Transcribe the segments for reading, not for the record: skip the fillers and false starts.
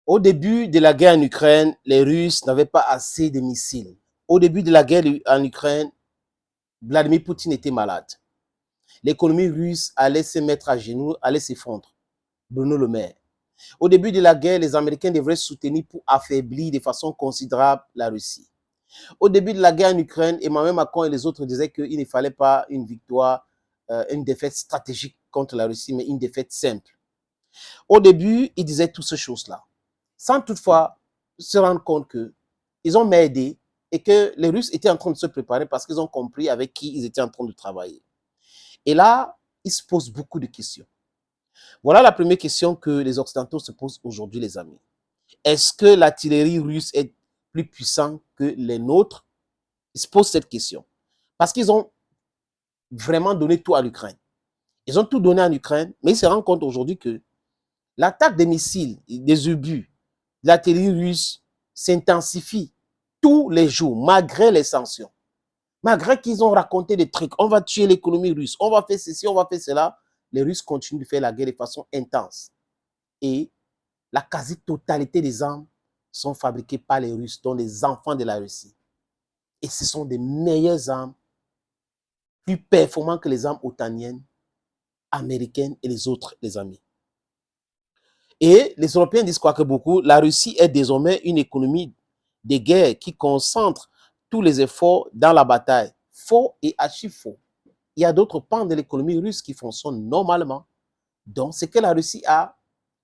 Au début de la guerre en Ukraine, les Russes n'avaient pas assez de missiles. Au début de la guerre en Ukraine, Vladimir Poutine était malade. L'économie russe allait se mettre à genoux, allait s'effondrer. Bruno Le Maire. Au début de la guerre, les Américains devraient soutenir pour affaiblir de façon considérable la Russie. Au début de la guerre en Ukraine, Emmanuel Macron et les autres disaient qu'il ne fallait pas une victoire, une défaite stratégique contre la Russie, mais une défaite simple. Au début, ils disaient toutes ces choses-là, sans toutefois se rendre compte qu'ils ont m'aidé et que les Russes étaient en train de se préparer parce qu'ils ont compris avec qui ils étaient en train de travailler. Et là, ils se posent beaucoup de questions. Voilà la première question que les Occidentaux se posent aujourd'hui, les amis. Est-ce que l'artillerie russe est plus puissante que les nôtres? Ils se posent cette question. Parce qu'ils ont vraiment donné tout à l'Ukraine. Ils ont tout donné à l'Ukraine, mais ils se rendent compte aujourd'hui que l'attaque des missiles, des obus, de l'artillerie russe s'intensifie tous les jours, malgré les sanctions. Malgré qu'ils ont raconté des trucs, on va tuer l'économie russe, on va faire ceci, on va faire cela, les Russes continuent de faire la guerre de façon intense. Et la quasi-totalité des armes sont fabriquées par les Russes, dont les enfants de la Russie. Et ce sont des meilleures armes, plus performantes que les armes otaniennes, américaines et les autres, les amis. Et les Européens disent quoi que beaucoup, la Russie est désormais une économie de guerre qui concentre tous les efforts dans la bataille. Faux et archi faux. Il y a d'autres pans de l'économie russe qui fonctionnent normalement. Donc, c'est que la Russie a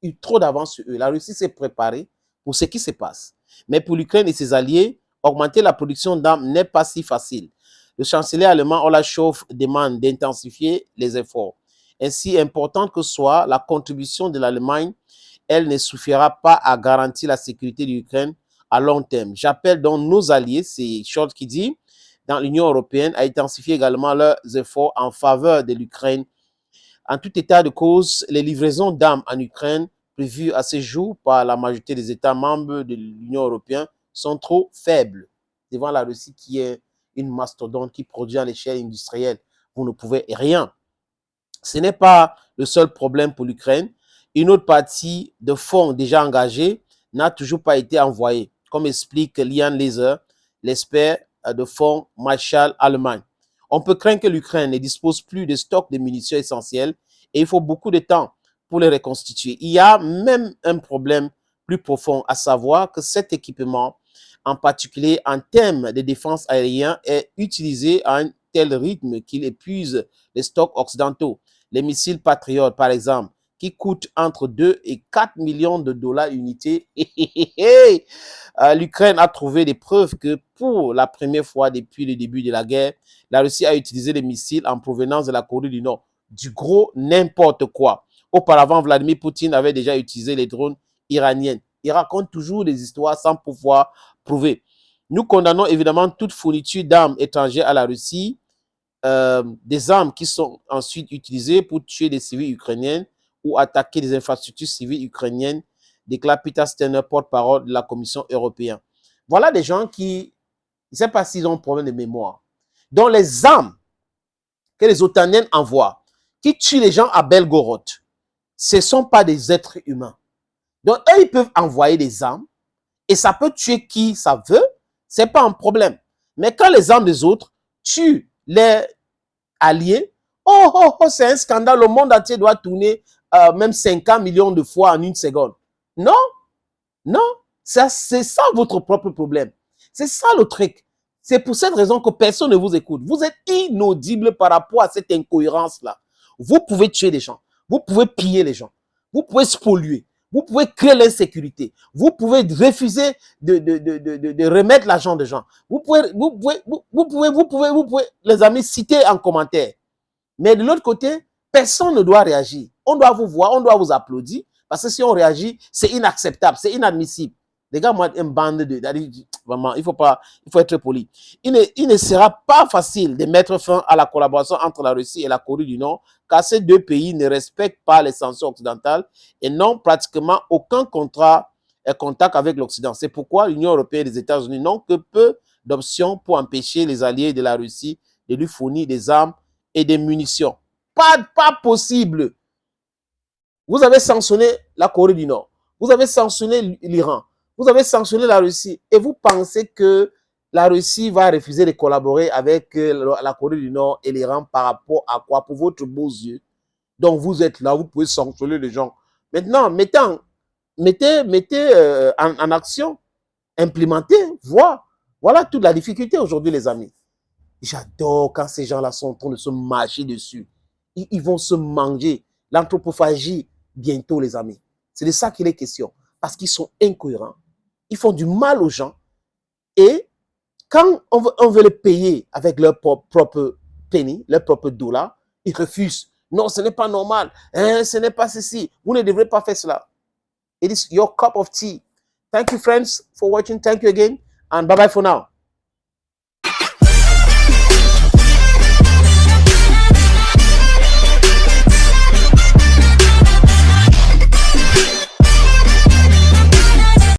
eu trop d'avance sur eux. La Russie s'est préparée pour ce qui se passe. Mais pour l'Ukraine et ses alliés, augmenter la production d'armes n'est pas si facile. Le chancelier allemand Olaf Scholz demande d'intensifier les efforts. Ainsi importante que soit la contribution de l'Allemagne, elle ne suffira pas à garantir la sécurité de l'Ukraine à long terme. J'appelle donc nos alliés, c'est Scholz qui dit, dans l'Union européenne, à intensifier également leurs efforts en faveur de l'Ukraine. En tout état de cause, les livraisons d'armes en Ukraine prévues à ce jour par la majorité des États membres de l'Union européenne sont trop faibles devant la Russie qui est une mastodonte qui produit à l'échelle industrielle. Vous ne pouvez rien. Ce n'est pas le seul problème pour l'Ukraine. Une autre partie de fonds déjà engagés n'a toujours pas été envoyée, comme explique Lian Laser, l'expert de fonds Marshall Allemagne. On peut craindre que l'Ukraine ne dispose plus de stocks de munitions essentielles et il faut beaucoup de temps pour les reconstituer. Il y a même un problème plus profond, à savoir que cet équipement, en particulier en termes de défense aérienne, est utilisé à un tel rythme qu'il épuise les stocks occidentaux. Les missiles Patriot, par exemple, qui coûtent entre 2 et 4 millions de dollars unité. L'Ukraine a trouvé des preuves que pour la première fois depuis le début de la guerre, la Russie a utilisé des missiles en provenance de la Corée du Nord. Du gros n'importe quoi. Auparavant, Vladimir Poutine avait déjà utilisé les drones iraniens. Il raconte toujours des histoires sans pouvoir prouver. Nous condamnons évidemment toute fourniture d'armes étrangères à la Russie, des armes qui sont ensuite utilisées pour tuer des civils ukrainiens ou attaquer des infrastructures civiles ukrainiennes, déclare Peter Sterner, porte-parole de la Commission européenne. Voilà des gens qui, je ne sais pas s'ils ont un problème de mémoire, dont les armes que les Otaniens envoient, qui tuent les gens à Belgorod, ce ne sont pas des êtres humains. Donc, eux, ils peuvent envoyer des armes et ça peut tuer qui ça veut, ce n'est pas un problème. Mais quand les armes des autres tuent les alliés, c'est un scandale, le monde entier doit tourner même 50 millions de fois en une seconde. Non, non, c'est ça votre propre problème. C'est ça le truc. C'est pour cette raison que personne ne vous écoute. Vous êtes inaudible par rapport à cette incohérence-là. Vous pouvez tuer les gens, vous pouvez piller les gens, vous pouvez spolier, vous pouvez créer l'insécurité, vous pouvez refuser de remettre l'argent des gens. Vous pouvez, les amis, citer en commentaire. Mais de l'autre côté, personne ne doit réagir. On doit vous voir, on doit vous applaudir, parce que si on réagit, c'est inacceptable, c'est inadmissible. Les gars, moi, une bande de... Vraiment, il faut être poli. Il ne sera pas facile de mettre fin à la collaboration entre la Russie et la Corée du Nord, car ces deux pays ne respectent pas les sanctions occidentales et n'ont pratiquement aucun contact avec l'Occident. C'est pourquoi l'Union européenne et les États-Unis n'ont que peu d'options pour empêcher les alliés de la Russie de lui fournir des armes et des munitions. Pas possible. Vous avez sanctionné la Corée du Nord. Vous avez sanctionné l'Iran. Vous avez sanctionné la Russie. Et vous pensez que la Russie va refuser de collaborer avec la Corée du Nord et l'Iran par rapport à quoi? Pour votre beaux yeux. Donc, vous êtes là, vous pouvez sanctionner les gens. Maintenant, mettez en action, implémentez, voilà toute la difficulté aujourd'hui, les amis. J'adore quand ces gens-là sont en train de se marcher dessus. Ils vont se manger. L'anthropophagie, bientôt, les amis. C'est de ça qu'il est question. Parce qu'ils sont incohérents. Ils font du mal aux gens. Et quand on veut les payer avec leur propre penny, leur propre dollar, ils refusent. Non, ce n'est pas normal. Hein, ce n'est pas ceci. Vous ne devrez pas faire cela. It is your cup of tea. Thank you, friends, for watching. Thank you again. And bye-bye for now.